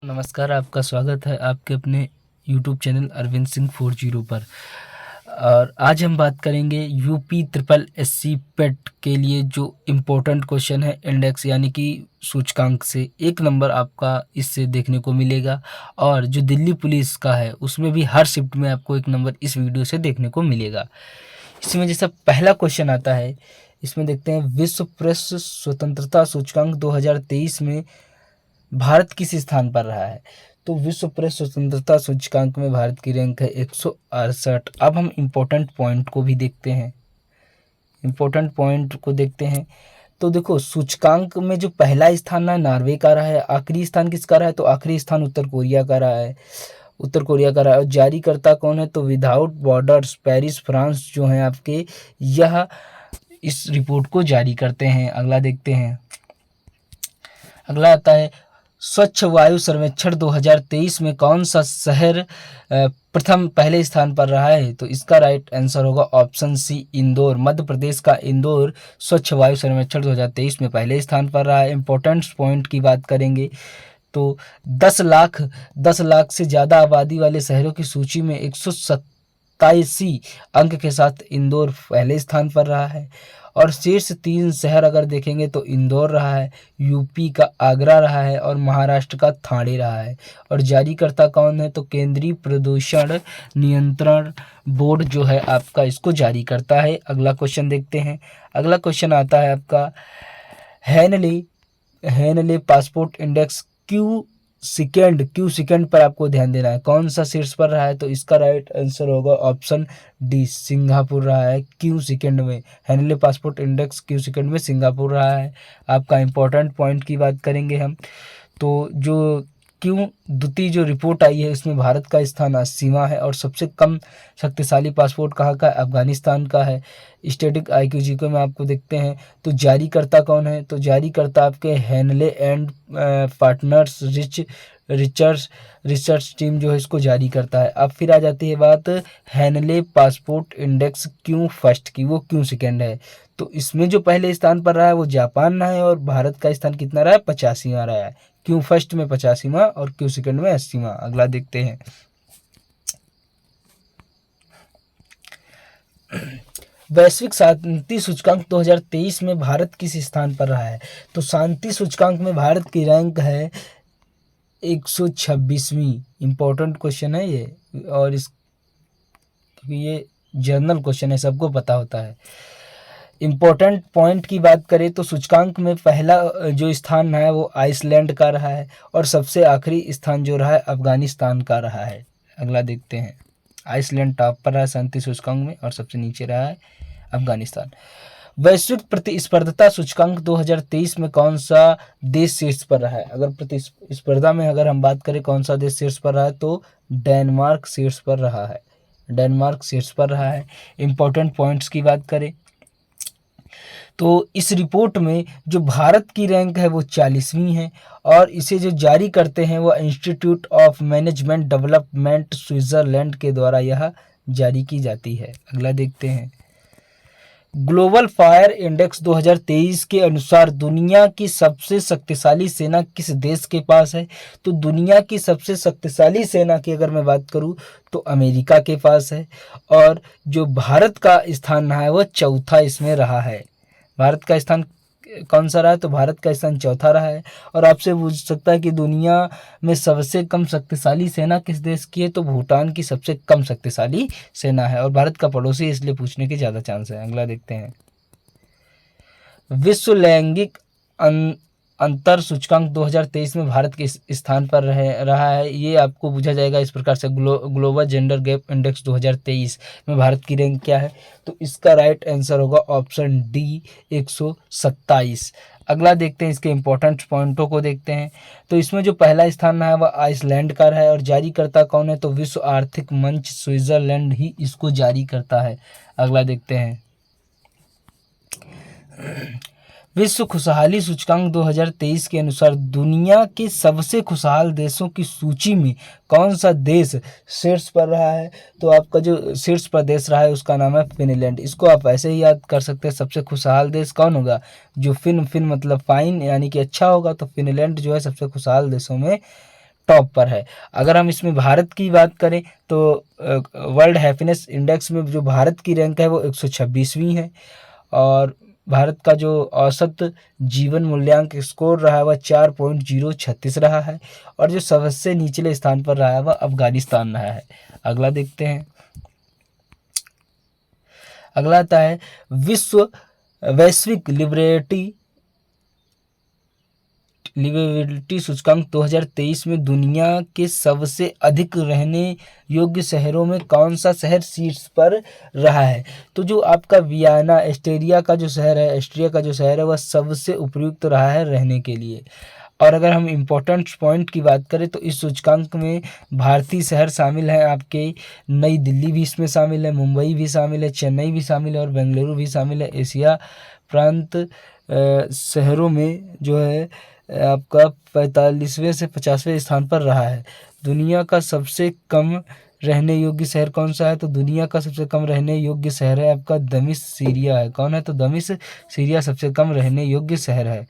नमस्कार, आपका स्वागत है आपके अपने YouTube चैनल अरविंद सिंह 40 पर। और आज हम बात करेंगे यूपी ट्रिपल एससी पेट के लिए जो इम्पोर्टेंट क्वेश्चन है इंडेक्स यानी कि सूचकांक से 1 नंबर आपका इससे देखने को मिलेगा। और जो दिल्ली पुलिस का है उसमें भी हर शिफ्ट में आपको 1 नंबर इस वीडियो से देखने को मिलेगा। इसमें जैसा पहला क्वेश्चन आता है, इसमें देखते हैं विश्व प्रेस स्वतंत्रता सूचकांक 2023 में भारत किस स्थान पर रहा है। तो विश्व प्रेस स्वतंत्रता सूचकांक में भारत की रैंक है 168। अब हम इम्पोर्टेंट पॉइंट को भी देखते हैं, तो देखो सूचकांक में जो पहला स्थान है नॉर्वे का रहा है, आखिरी स्थान किसका रहा है, तो आखिरी स्थान उत्तर कोरिया का रहा है। और जारीकर्ता कौन है, तो विदाउट बॉर्डर्स पेरिस फ्रांस जो है आपके, यह इस रिपोर्ट को जारी करते हैं। अगला देखते हैं, अगला आता है स्वच्छ वायु सर्वेक्षण 2023 में कौन सा शहर पहले स्थान पर रहा है। तो इसका राइट आंसर होगा ऑप्शन सी इंदौर। मध्य प्रदेश का इंदौर स्वच्छ वायु सर्वेक्षण 2023 में पहले स्थान पर रहा है। इंपॉर्टेंट पॉइंट की बात करेंगे तो 10 लाख से ज़्यादा आबादी वाले शहरों की सूची में 187 अंक के साथ इंदौर पहले स्थान पर रहा है। और शीर्ष 3 शहर अगर देखेंगे तो इंदौर रहा है, यूपी का आगरा रहा है और महाराष्ट्र का ठाणे रहा है। और जारीकर्ता कौन है, तो केंद्रीय प्रदूषण नियंत्रण बोर्ड जो है आपका इसको जारी करता है। अगला क्वेश्चन देखते हैं, अगला क्वेश्चन आता है आपका Henley passport index Q second पर आपको ध्यान देना है, कौन सा शीर्ष पर रहा है। तो इसका राइट आंसर होगा ऑप्शन डी सिंगापुर रहा है क्यू सेकेंड में। Henley passport index Q second में सिंगापुर रहा है। आपका इंपॉर्टेंट पॉइंट की बात करेंगे हम, तो जो क्यों द्वितीय जो रिपोर्ट आई है उसमें भारत का स्थान 80वां है। और सबसे कम शक्तिशाली पासपोर्ट कहाँ का है, अफगानिस्तान का है। स्टैटिक IQ-GQ में आपको देखते हैं तो जारीकर्ता कौन है, तो जारीकर्ता आपके Henley and partners research team जो है इसको जारी करता है। अब फिर आ जाती है बात हेनले पासपोर्ट इंडेक्स क्यों फर्स्ट की, वो क्यों सेकेंड है। तो इसमें जो पहले स्थान पर रहा है वो जापान रहा है और भारत का स्थान कितना रहा है, 85वां रहा है। क्यों फर्स्ट में 85वां और क्यों सेकेंड में 80वां। अगला देखते हैं, वैश्विक शांति सूचकांक 2023 में भारत किस स्थान पर रहा है। तो शांति सूचकांक में भारत की रैंक है 126वीं। इंपॉर्टेंट क्वेश्चन है ये, और ये जनरल क्वेश्चन है, सबको पता होता है। इम्पोर्टेंट पॉइंट की बात करें तो सूचकांक में पहला जो स्थान है वो आइसलैंड का रहा है और सबसे आखिरी स्थान जो रहा है अफगानिस्तान का रहा है। अगला देखते हैं, आइसलैंड टॉप पर रहा है शांति सूचकांक में और सबसे नीचे रहा है अफगानिस्तान। वैश्विक प्रतिस्पर्धा सूचकांक 2023 में कौन सा देश शीर्ष पर रहा है। अगर प्रतिस्पर्धा में अगर हम बात करें कौन सा देश शीर्ष पर रहा है, तो डेनमार्क शीर्ष पर रहा है। इंपॉर्टेंट पॉइंट्स की बात करें तो इस रिपोर्ट में जो भारत की रैंक है वो 40वीं है और इसे जो जारी करते हैं वो institute of management development Switzerland के द्वारा यह जारी की जाती है। अगला देखते हैं, ग्लोबल फायर इंडेक्स 2023 के अनुसार दुनिया की सबसे शक्तिशाली सेना किस देश के पास है। तो दुनिया की सबसे शक्तिशाली सेना की अगर मैं बात करूं तो अमेरिका के पास है। और जो भारत का स्थान रहा है वो चौथा इसमें रहा है। भारत का स्थान कौन सा रहा है, तो भारत का स्थान चौथा रहा है। और आपसे पूछ सकता है कि दुनिया में सबसे कम शक्तिशाली सेना किस देश की है, तो भूटान की सबसे कम शक्तिशाली सेना है और भारत का पड़ोसी, इसलिए पूछने के ज़्यादा चांस है। अगला देखते हैं, विश्व लैंगिक अंतर सूचकांक 2023 में भारत के स्थान पर रहा है। ये आपको पूछा जाएगा इस प्रकार से, ग्लोबल जेंडर गैप इंडेक्स 2023 में भारत की रैंक क्या है। तो इसका राइट आंसर होगा ऑप्शन डी 127। अगला देखते हैं, इसके इंपॉर्टेंट पॉइंटों को देखते हैं। तो इसमें जो पहला स्थान है वह आइसलैंड का है और जारीकर्ता कौन है, तो विश्व आर्थिक मंच स्विट्जरलैंड ही इसको जारी करता है। अगला देखते हैं, विश्व खुशहाली सूचकांक 2023 के अनुसार दुनिया के सबसे खुशहाल देशों की सूची में कौन सा देश शीर्ष पर रहा है। तो आपका जो शीर्ष पर देश रहा है उसका नाम है फिनलैंड। इसको आप ऐसे ही याद कर सकते हैं, सबसे खुशहाल देश कौन होगा, जो फिन मतलब फाइन यानी कि अच्छा होगा, तो फिनलैंड जो है सबसे खुशहाल देशों में टॉप पर है। अगर हम इसमें भारत की बात करें तो वर्ल्ड हैप्पीनेस इंडेक्स में जो भारत की रैंक है वो 126वीं है, और भारत का जो औसत जीवन मूल्यांक स्कोर रहा है वह 4.036 रहा है, और जो सबसे निचले स्थान पर रहा है वह अफगानिस्तान रहा है। अगला देखते हैं। अगला आता है वैश्विक लिवेबिलिटी सूचकांक 2023 में दुनिया के सबसे अधिक रहने योग्य शहरों में कौन सा शहर शीर्ष पर रहा है? तो जो आपका वियना ऑस्ट्रिया का जो शहर है वह सबसे उपयुक्त रहा है रहने के लिए। और अगर हम इम्पोर्टेंट पॉइंट की बात करें तो इस सूचकांक में भारतीय शहर शामिल हैं, आपके नई दिल्ली भी इसमें शामिल है, मुंबई भी शामिल है, चेन्नई भी शामिल है और बेंगलुरु भी शामिल है। एशिया प्रांत शहरों में जो है आपका 45वें से 50वें स्थान पर रहा है। दुनिया का सबसे कम रहने योग्य शहर कौन सा है? तो दुनिया का सबसे कम रहने योग्य शहर है आपका दमिश्क सीरिया है। कौन है? तो दमिश्क सीरिया सबसे कम रहने योग्य शहर है।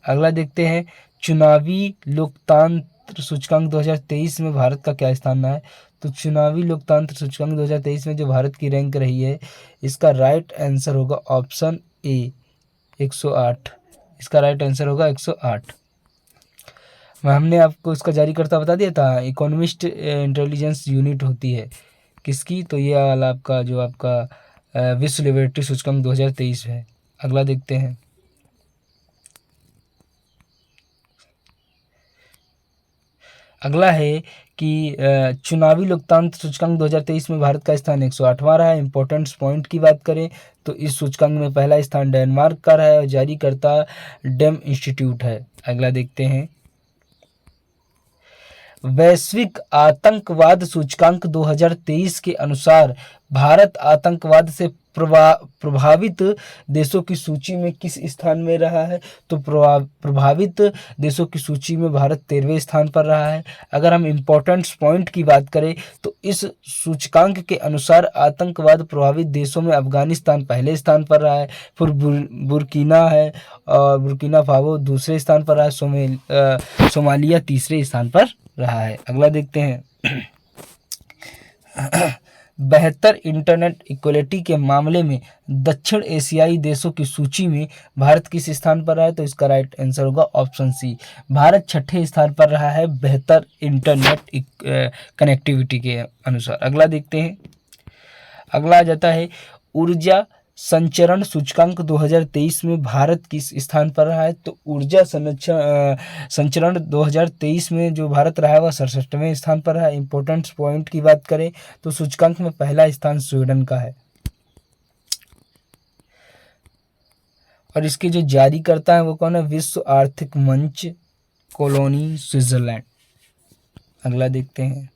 अगला देखते हैं, चुनावी लोकतंत्र सूचकांक 2023 में भारत का क्या स्थान है? तो चुनावी लोकतंत्र सूचकांक 2023 में जो भारत की रैंक रही है, इसका राइट आंसर होगा ऑप्शन ए 108। इसका राइट आंसर होगा 108। हमने आपको इसका जारीकर्ता बता दिया था, इकोनॉमिस्ट इंटेलिजेंस यूनिट होती है किसकी? तो ये वाला आपका जो आपका विश्व लिबर्टी सूचकांक 2023 है। अगला देखते हैं। अगला है कि चुनावी लोकतंत्र सूचकांक 2023 में भारत का स्थान 108वां रहा है। इंपॉर्टेंट पॉइंट की बात करें तो इस सूचकांक में पहला स्थान डेनमार्क का रहा है और जारीकर्ता डेम इंस्टीट्यूट है। अगला देखते हैं, वैश्विक आतंकवाद सूचकांक 2023 के अनुसार भारत आतंकवाद से प्रभावित देशों की सूची में किस स्थान में रहा है? तो प्रभावित देशों की सूची में भारत 13वें स्थान पर रहा है। अगर हम इम्पोर्टेंट पॉइंट की बात करें तो इस सूचकांक के अनुसार आतंकवाद प्रभावित देशों में अफगानिस्तान पहले स्थान पर रहा है, फिर बुर्किना है और बुर्किना फासो दूसरे स्थान पर रहा है, सोमालिया तीसरे स्थान पर रहा है। अगला देखते हैं, बेहतर इंटरनेट इक्वलिटी के मामले में दक्षिण एशियाई देशों की सूची में भारत किस स्थान पर रहा है? तो इसका राइट आंसर होगा ऑप्शन सी। भारत 6ठे स्थान पर रहा है बेहतर इंटरनेट कनेक्टिविटी के अनुसार। अगला देखते हैं। अगला आ जाता है, ऊर्जा संचरण सूचकांक 2023 में भारत किस स्थान पर रहा है? तो ऊर्जा संचरण 2023 में जो भारत रहा है वह 67वें स्थान पर रहा है। इंपॉर्टेंट पॉइंट की बात करें तो सूचकांक में पहला स्थान स्वीडन का है, और इसके जो जारी करता है वो कौन है? विश्व आर्थिक मंच कॉलोनी स्विट्जरलैंड। अगला देखते हैं,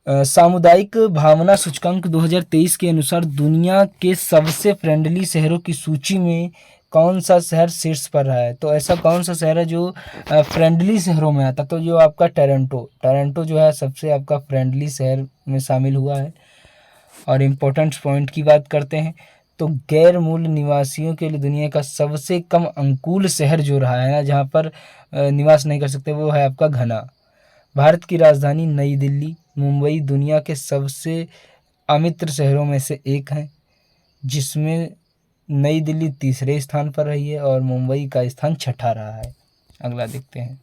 सामुदायिक भावना सूचकांक 2023 के अनुसार दुनिया के सबसे फ्रेंडली शहरों की सूची में कौन सा शहर शीर्ष पर रहा है? तो ऐसा कौन सा शहर है जो फ्रेंडली शहरों में आता? तो जो आपका टोरंटो जो है सबसे आपका फ्रेंडली शहर में शामिल हुआ है। और इम्पोर्टेंट पॉइंट की बात करते हैं तो गैर मूल निवासियों के लिए दुनिया का सबसे कम अनुकूल शहर जो रहा है ना, जहाँ पर निवास नहीं कर सकते, वो है आपका घना। भारत की राजधानी नई दिल्ली, मुंबई दुनिया के सबसे अमित्र शहरों में से एक है, जिसमें नई दिल्ली तीसरे स्थान पर रही है और मुंबई का स्थान 6ठा रहा है। अगला देखते हैं,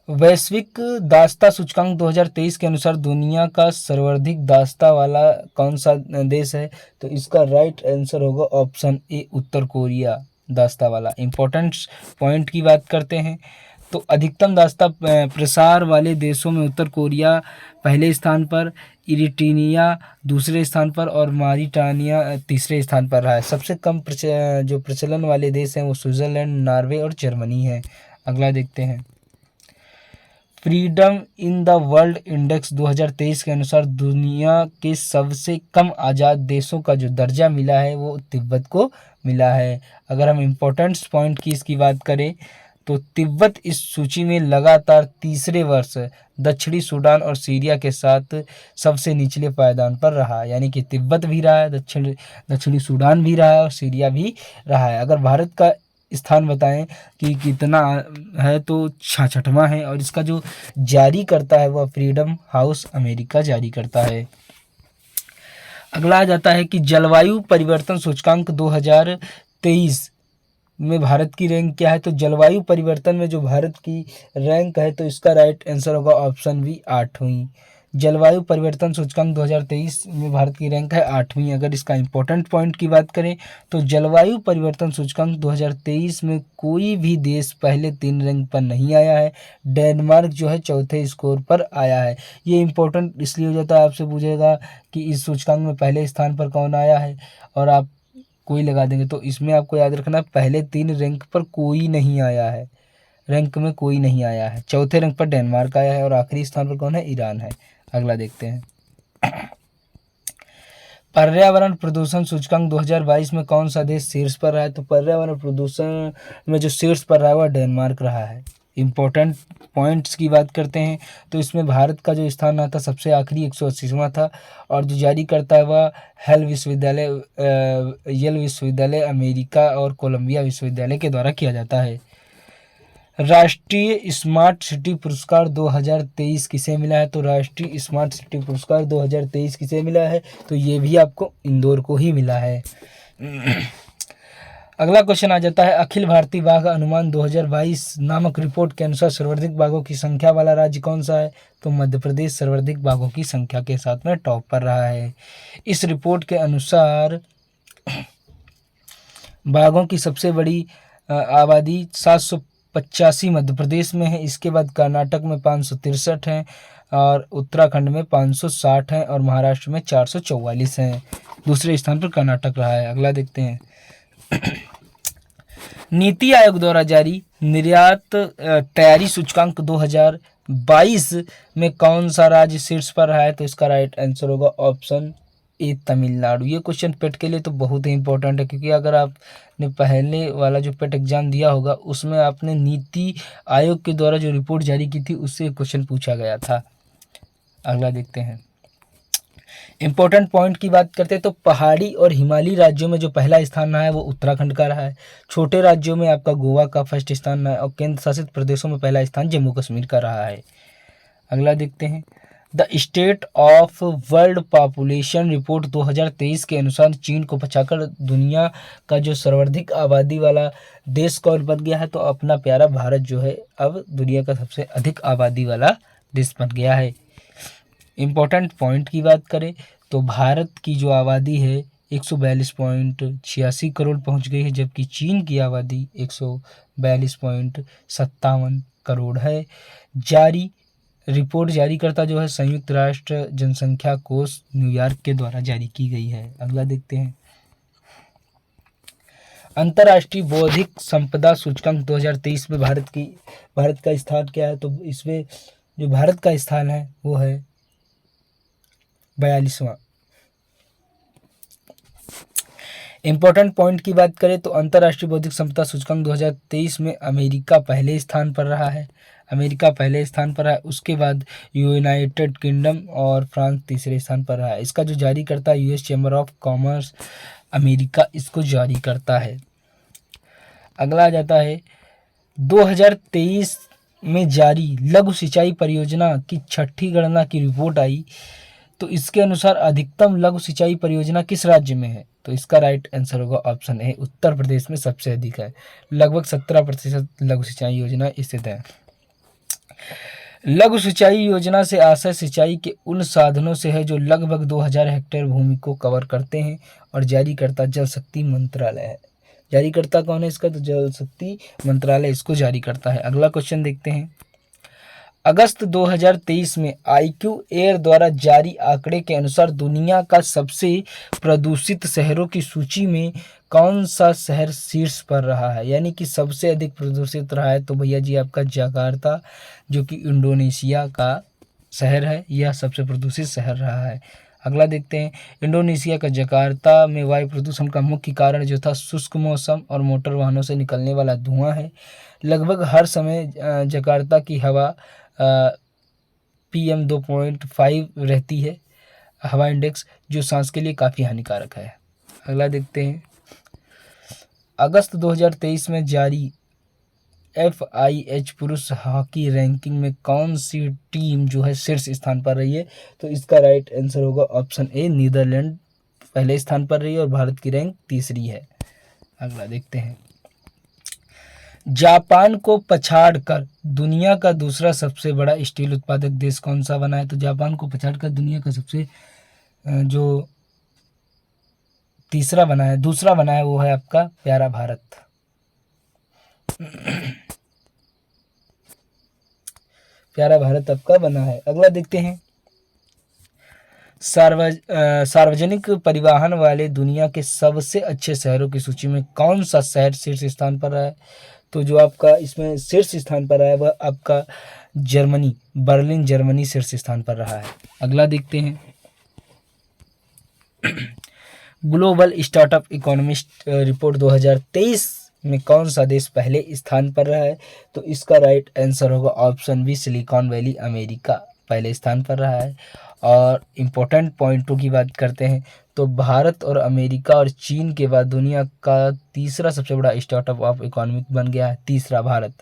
वैश्विक दासता सूचकांक 2023 के अनुसार दुनिया का सर्वाधिक दासता वाला कौन सा देश है? तो इसका राइट आंसर होगा ऑप्शन ए उत्तर कोरिया दासता वाला। इंपॉर्टेंट पॉइंट की बात करते हैं तो अधिकतम दासता प्रसार वाले देशों में उत्तर कोरिया पहले स्थान पर, इरिट्रिया दूसरे स्थान पर और मॉरिटानिया तीसरे स्थान पर रहा है। सबसे कम जो प्रचलन वाले देश हैं वो स्विट्जरलैंड, नॉर्वे और जर्मनी है। अगला देखते हैं, freedom in the world index 2023 के अनुसार दुनिया के सबसे कम आज़ाद देशों का जो दर्जा मिला है वो तिब्बत को मिला है। अगर हम इम्पोर्टेंट पॉइंट की इसकी बात करें तो तिब्बत इस सूची में लगातार तीसरे वर्ष दक्षिणी सूडान और सीरिया के साथ सबसे निचले पायदान पर रहा, यानी कि तिब्बत भी रहा है, दक्षिणी सूडान भी रहा है और सीरिया भी रहा है। अगर भारत का स्थान बताएं कि कितना है, तो 66वां है। और इसका जो जारी करता है वह फ्रीडम हाउस अमेरिका जारी करता है। अगला आ जाता है कि जलवायु परिवर्तन सूचकांक 2023 में भारत की रैंक क्या है। तो जलवायु परिवर्तन में जो भारत की रैंक है, तो इसका राइट आंसर होगा ऑप्शन बी 8वीं। जलवायु परिवर्तन सूचकांक 2023 में भारत की रैंक है 8वीं। अगर इसका इंपॉर्टेंट पॉइंट की बात करें तो जलवायु परिवर्तन सूचकांक 2023 में कोई भी देश पहले 3 रैंक पर नहीं आया है। डेनमार्क जो है चौथे स्कोर पर आया है। ये इंपॉर्टेंट इसलिए हो जाता है, आपसे पूछेगा कि इस सूचकांक में पहले स्थान पर कौन आया है और आप कोई लगा देंगे, तो इसमें आपको याद रखना पहले 3 रैंक पर कोई नहीं आया है, रैंक में कोई नहीं आया है। चौथे रैंक पर डेनमार्क आया है और आखिरी स्थान पर कौन है, ईरान है। अगला देखते हैं। पर्यावरण प्रदूषण सूचकांक 2022 में कौन सा देश शीर्ष पर रहा है। तो पर्यावरण प्रदूषण में जो शीर्ष पर रहा है वह डेनमार्क रहा है। इंपॉर्टेंट पॉइंट्स की बात करते हैं तो इसमें भारत का जो स्थान आता सबसे आखिरी 180वां था और जो जारी करता है वह येल विश्वविद्यालय अमेरिका और कोलंबिया विश्वविद्यालय के द्वारा किया जाता है। राष्ट्रीय स्मार्ट सिटी पुरस्कार 2023 किसे मिला है। तो राष्ट्रीय स्मार्ट सिटी पुरस्कार 2023 किसे मिला है, तो ये भी आपको इंदौर को ही मिला है। अगला क्वेश्चन आ जाता है, अखिल भारतीय बाघ अनुमान 2022 नामक रिपोर्ट के अनुसार सर्वाधिक बाघों की संख्या वाला राज्य कौन सा है। तो मध्य प्रदेश सर्वाधिक बाघों की संख्या के साथ में टॉप पर रहा है। इस रिपोर्ट के अनुसार बाघों की सबसे बड़ी आबादी 785 मध्य प्रदेश में है। इसके बाद कर्नाटक में 563 है और उत्तराखंड में 560 है और महाराष्ट्र में 444 है। दूसरे स्थान पर कर्नाटक रहा है। अगला देखते हैं। नीति आयोग द्वारा जारी निर्यात तैयारी सूचकांक 2022 में कौन सा राज्य शीर्ष पर रहा है। तो इसका राइट आंसर होगा ऑप्शन ए तमिलनाडु। ये क्वेश्चन पेट के लिए तो बहुत ही इंपॉर्टेंट है, क्योंकि अगर आपने पहले वाला जो पेट एग्जाम दिया होगा उसमें आपने नीति आयोग के द्वारा जो रिपोर्ट जारी की थी उससे क्वेश्चन पूछा गया था। अगला देखते हैं। इंपॉर्टेंट पॉइंट की बात करते हैं तो पहाड़ी और हिमालयी राज्यों में जो पहला स्थान रहा है वो उत्तराखंड का रहा है। छोटे राज्यों में आपका गोवा का फर्स्ट स्थान रहा है और केंद्र शासित प्रदेशों में पहला स्थान जम्मू कश्मीर का रहा है। अगला देखते हैं। The state of world population report 2023 के अनुसार चीन को पछाकर दुनिया का जो सर्वाधिक आबादी वाला देश कौन बन गया है। तो अपना प्यारा भारत जो है अब दुनिया का सबसे अधिक आबादी वाला देश बन गया है। इम्पोर्टेंट पॉइंट की बात करें तो भारत की जो आबादी है 142.86 करोड़ पहुंच गई है, जबकि चीन की आबादी 142.57 करोड़ है। रिपोर्ट जारी करता जो है संयुक्त राष्ट्र जनसंख्या कोष न्यूयॉर्क के द्वारा जारी की गई है। अगला देखते हैं। अंतर्राष्ट्रीय बौद्धिक संपदा सूचकांक 2023 में भारत का स्थान क्या है। तो इसमें जो भारत का स्थान है वो है 42वां। इंपॉर्टेंट पॉइंट की बात करें तो अंतर्राष्ट्रीय बौद्धिक संपदा सूचकांक 2023 में अमेरिका पहले स्थान पर रहा है। उसके बाद यूनाइटेड किंगडम और फ्रांस तीसरे स्थान पर रहा है। इसका जो जारी करता है US chamber of commerce America इसको जारी करता है। अगला आ जाता है 2023 में जारी लघु सिंचाई परियोजना की छठी गणना की रिपोर्ट आई। तो इसके अनुसार अधिकतम लघु सिंचाई परियोजना किस राज्य में है। तो इसका राइट आंसर होगा ऑप्शन ए, उत्तर प्रदेश में सबसे अधिक है। लगभग 17% लघु सिंचाई योजना स्थित है। लघु सिंचाई योजना से आशय सिंचाई के उन साधनों से है जो लगभग 2000 हेक्टेयर भूमि को कवर करते हैं और जारी करता जल शक्ति मंत्रालय है। जारी करता कौन है इसका, तो जल शक्ति मंत्रालय इसको जारी करता है। अगला क्वेश्चन देखते हैं। अगस्त 2023 में IQ एयर द्वारा जारी आंकड़े के अनुसार दुनिया का सबसे प्रदूषित शहरों की सूची में कौन सा शहर शीर्ष पर रहा है, यानी कि सबसे अधिक प्रदूषित रहा है। तो भैया जी आपका जकार्ता जो कि इंडोनेशिया का शहर है, यह सबसे प्रदूषित शहर रहा है। अगला देखते हैं। इंडोनेशिया का जकार्ता में वायु प्रदूषण का मुख्य कारण जो था शुष्क मौसम और मोटर वाहनों से निकलने वाला धुआं है। लगभग हर समय जकार्ता की हवा PM 2.5 रहती है हवा इंडेक्स, जो सांस के लिए काफ़ी हानिकारक है। अगला देखते हैं। अगस्त 2023 में जारी FIH पुरुष हॉकी रैंकिंग में कौन सी टीम जो है शीर्ष स्थान पर रही है? तो इसका राइट आंसर होगा ऑप्शन ए, नीदरलैंड पहले स्थान पर रही है और भारत की रैंक तीसरी है। अगला देखते हैं। जापान को पछाड़कर दुनिया का दूसरा सबसे बड़ा स्टील उत्पादक देश कौन सा बना है? तो जापान को पछाड़कर दुनिया का सबसे जो तीसरा बना है, दूसरा बना है, वो है आपका प्यारा भारत। प्यारा भारत आपका बना है। अगला देखते हैं। सार्वजनिक परिवहन वाले दुनिया के सबसे अच्छे शहरों की सूची में कौन सा शहर शीर्ष स्थान पर रहा है? तो जो आपका इसमें शीर्ष स्थान पर रहा है वह आपका जर्मनी, बर्लिन जर्मनी शीर्ष स्थान पर रहा है। अगला देखते हैं। ग्लोबल स्टार्टअप इकोनॉमिस्ट रिपोर्ट 2023 में कौन सा देश पहले स्थान पर रहा है? तो इसका राइट आंसर होगा option B, Silicon Valley America पहले स्थान पर रहा है। और इम्पोर्टेंट पॉइंटों की बात करते हैं तो भारत और अमेरिका और चीन के बाद दुनिया का तीसरा सबसे बड़ा स्टार्टअप ऑफ इकोनॉमिक बन गया है, तीसरा भारत।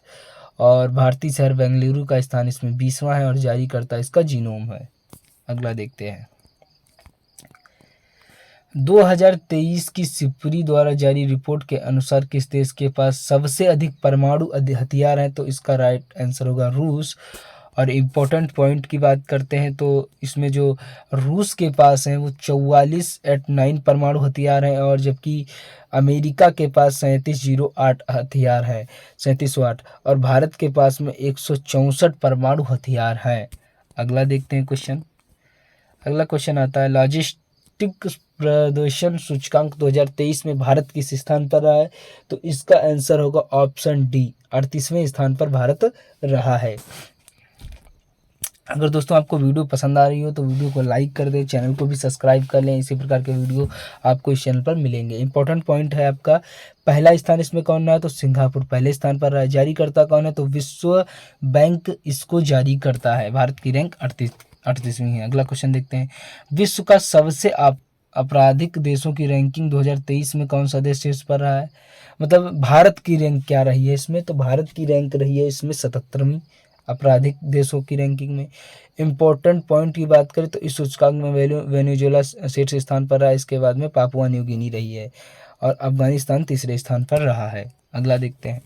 और भारतीय शहर बेंगलुरु का स्थान इसमें 20वां है और जारी करता इसका जीनोम है। अगला देखते हैं। 2023 की सिपरी द्वारा जारी रिपोर्ट के अनुसार किस देश के पास सबसे अधिक परमाणु हथियार हैं? तो इसका राइट आंसर होगा रूस। और इम्पोर्टेंट पॉइंट की बात करते हैं तो इसमें जो रूस के पास हैं वो 44-9 परमाणु हथियार हैं और जबकि अमेरिका के पास 3708 हथियार हैं, 3708, और भारत के पास में 164 परमाणु हथियार हैं। अगला देखते हैं क्वेश्चन। अगला क्वेश्चन आता है, लॉजिस्टिक प्रदर्शन सूचकांक 2023 में भारत किस स्थान पर रहा है? तो इसका आंसर होगा ऑप्शन डी, 38वें स्थान पर भारत रहा है। अगर दोस्तों आपको वीडियो पसंद आ रही हो तो वीडियो को लाइक कर दें, चैनल को भी सब्सक्राइब कर लें, इसी प्रकार के वीडियो आपको इस चैनल पर मिलेंगे। इंपॉर्टेंट पॉइंट है आपका, पहला स्थान इसमें कौन रहा है? तो सिंगापुर पहले स्थान पर रहा है। जारी करता कौन है? तो विश्व बैंक इसको जारी करता है। भारत की रैंक 38वीं है। अगला क्वेश्चन देखते हैं। विश्व का सबसे आपराधिक देशों की रैंकिंग 2023 में कौन सा देश शीर्ष पर रहा है? मतलब भारत की रैंक क्या रही है इसमें? तो भारत की रैंक रही है इसमें 77वीं आपराधिक देशों की रैंकिंग में। इम्पोर्टेंट पॉइंट की बात करें तो इस सूचकांक में वेनेजुएला शीर्ष स्थान पर रहा है, इसके बाद में पापुआ न्यू गिनी रही है और अफगानिस्तान तीसरे स्थान पर रहा है। अगला देखते हैं।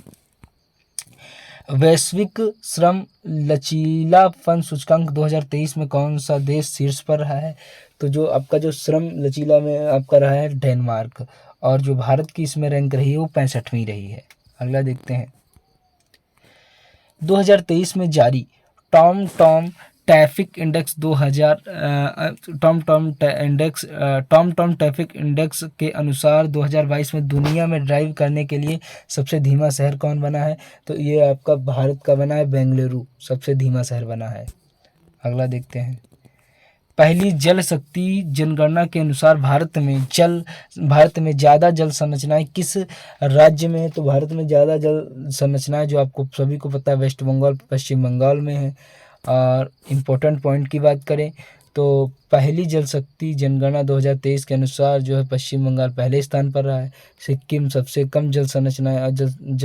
वैश्विक श्रम लचीलापन सूचकांक 2023 में कौन सा देश शीर्ष पर रहा है? तो जो आपका जो श्रम लचीला में आपका रहा है डेनमार्क, और जो भारत की इसमें रैंक रही है वो 65वीं रही है। अगला देखते हैं। 2023 में जारी Tom traffic index Tom traffic index के अनुसार 2022 में दुनिया में ड्राइव करने के लिए सबसे धीमा शहर कौन बना है? तो ये आपका भारत का बना है, बेंगलुरु सबसे धीमा शहर बना है। अगला देखते हैं। पहली जल शक्ति जनगणना के अनुसार भारत में ज़्यादा जल संरचनाएं किस राज्य में है? तो भारत में ज़्यादा जल संरचनाएं जो आपको सभी को पता है वेस्ट बंगाल, पश्चिम बंगाल में है। और इम्पोर्टेंट पॉइंट की बात करें तो पहली जल शक्ति जनगणना 2023 के अनुसार जो है पश्चिम बंगाल पहले स्थान पर रहा है। सिक्किम सबसे कम जल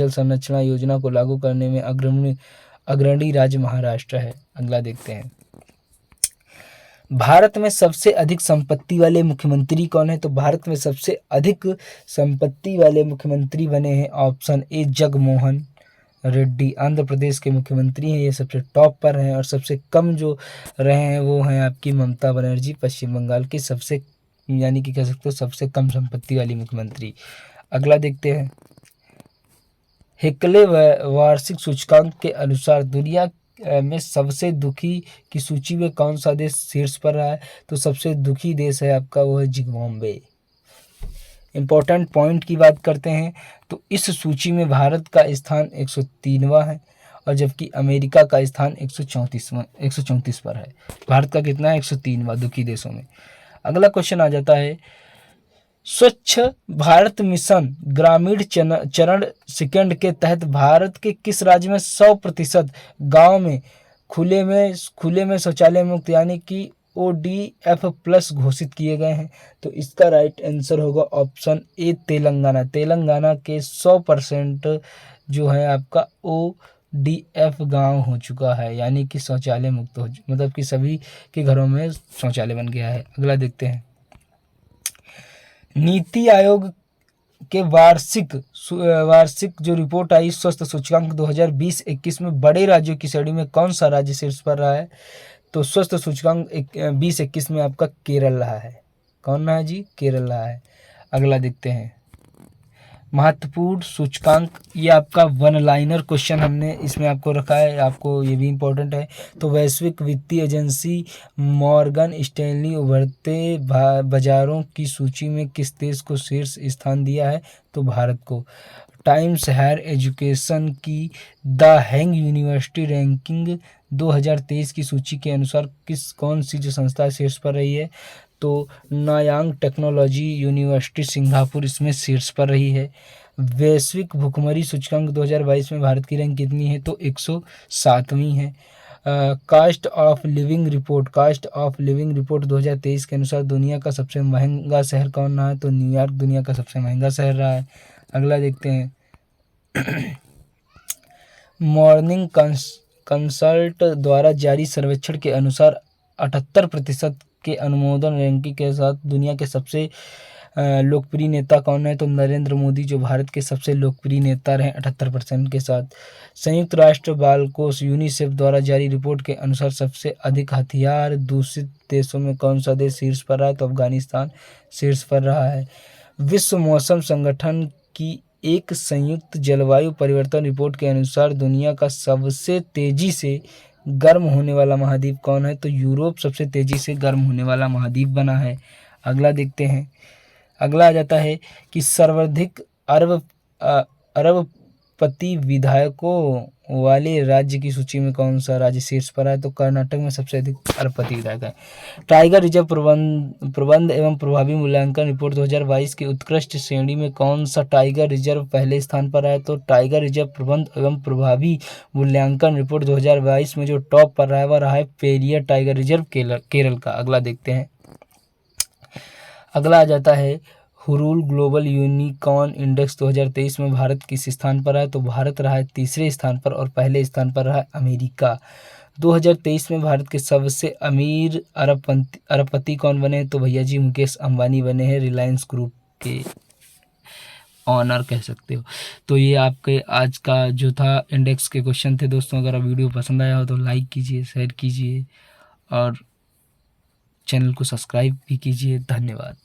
संरचना योजना को लागू करने में अग्रणी राज्य महाराष्ट्र है। अगला देखते हैं। भारत में सबसे अधिक संपत्ति वाले मुख्यमंत्री कौन है? तो भारत में सबसे अधिक संपत्ति वाले मुख्यमंत्री बने हैं ऑप्शन ए, जगनमोहन रेड्डी आंध्र प्रदेश के मुख्यमंत्री हैं, ये सबसे टॉप पर हैं। और सबसे कम जो रहे हैं वो हैं आपकी ममता बनर्जी, पश्चिम बंगाल की सबसे, यानी कि कह सकते हो सबसे कम संपत्ति वाली मुख्यमंत्री। अगला देखते हैं। हेकले वार्षिक सूचकांक के अनुसार दुनिया में सबसे दुखी की सूची में कौन सा देश शीर्ष पर रहा है? तो सबसे दुखी देश है आपका वो है जिम्बाब्वे। इम्पोर्टेंट पॉइंट की बात करते हैं तो इस सूची में भारत का स्थान 103वां है और जबकि अमेरिका का स्थान 134 पर है। भारत का कितना है? 103वां दुखी देशों में। अगला क्वेश्चन आ जाता है। स्वच्छ भारत मिशन ग्रामीण चरण सेकंड के तहत भारत के किस राज्य में 100% गाँव में खुले में शौचालय मुक्त यानी कि ODF+ घोषित किए गए हैं? तो इसका राइट आंसर होगा ऑप्शन ए तेलंगाना। तेलंगाना के 100% जो है आपका ODF गांव हो चुका है, यानी कि शौचालय मुक्त हो, मतलब कि सभी के घरों में शौचालय बन गया है। अगला देखते हैं, नीति आयोग के वार्षिक जो रिपोर्ट आई स्वस्थ सूचकांक 2020-21 में बड़े राज्यों की श्रेणी में कौन सा राज्य शीर्ष पर रहा है? तो स्वस्थ सूचकांक 2021 में आपका केरल रहा है। कौन रहा है जी? केरल रहा है। अगला देखते हैं, महत्वपूर्ण सूचकांक, ये आपका वन लाइनर क्वेश्चन हमने इसमें आपको रखा है, आपको ये भी इम्पोर्टेंट है। तो वैश्विक वित्तीय एजेंसी मॉर्गन स्टैनली उभरते बाजारों की सूची में किस देश को शीर्ष स्थान दिया है? तो भारत को। टाइम्स हायर एजुकेशन की द हैंग यूनिवर्सिटी रैंकिंग 2023 की सूची के अनुसार कौन सी जो संस्था शीर्ष पर रही है? तो नायांग टेक्नोलॉजी यूनिवर्सिटी सिंगापुर इसमें शीर्ष पर रही है। वैश्विक भुखमरी सूचकांक 2022 में भारत की रैंक कितनी है? तो 107वीं है। कास्ट ऑफ लिविंग रिपोर्ट 2023 के अनुसार दुनिया का सबसे महंगा शहर कौन रहा है? तो न्यूयॉर्क दुनिया का सबसे महंगा शहर रहा है। अगला देखते हैं, मॉर्निंग कंसल्ट द्वारा जारी सर्वेक्षण के अनुसार 78% के अनुमोदन रैंकिंग के साथ दुनिया के सबसे लोकप्रिय नेता कौन है? तो नरेंद्र मोदी जो भारत के सबसे लोकप्रिय नेता रहे 78% के साथ। संयुक्त राष्ट्र बाल कोष यूनिसेफ द्वारा जारी रिपोर्ट के अनुसार सबसे अधिक हथियार दूषित देशों में कौन सा देश शीर्ष पर रहा है? तो अफगानिस्तान शीर्ष पर रहा है। विश्व मौसम संगठन की एक संयुक्त जलवायु परिवर्तन रिपोर्ट के अनुसार दुनिया का सबसे तेजी से गर्म होने वाला महाद्वीप कौन है? तो यूरोप सबसे तेजी से गर्म होने वाला महाद्वीप बना है। अगला देखते हैं, अगला आ जाता है कि सर्वाधिक अरबपति विधायकों वाले राज्य की सूची में कौन सा राज्य शीर्ष पर है? तो कर्नाटक में सबसे अधिक अरबपति विधायक है। टाइगर रिजर्व प्रबंध एवं प्रभावी मूल्यांकन रिपोर्ट 2022 की उत्कृष्ट श्रेणी में कौन सा टाइगर रिजर्व पहले स्थान पर है? तो टाइगर रिजर्व प्रबंध एवं प्रभावी मूल्यांकन रिपोर्ट 2022 में जो टॉप पर रहा है वह रहा है पेरियर टाइगर रिजर्व केरल का। अगला देखते हैं, अगला आ जाता है हुरुल ग्लोबल यूनिकॉर्न इंडेक्स 2023 में भारत किस स्थान पर है? तो भारत रहा है तीसरे स्थान पर और पहले स्थान पर रहा है अमेरिका। 2023 में भारत के सबसे अमीर अरबपति कौन बने? तो भैया जी मुकेश अंबानी बने हैं, रिलायंस ग्रुप के ऑनर कह सकते हो। तो ये आपके आज का जो था इंडेक्स के क्वेश्चन थे दोस्तों। अगर आप वीडियो पसंद आया हो तो लाइक कीजिए, शेयर कीजिए और चैनल को सब्सक्राइब भी कीजिए। धन्यवाद।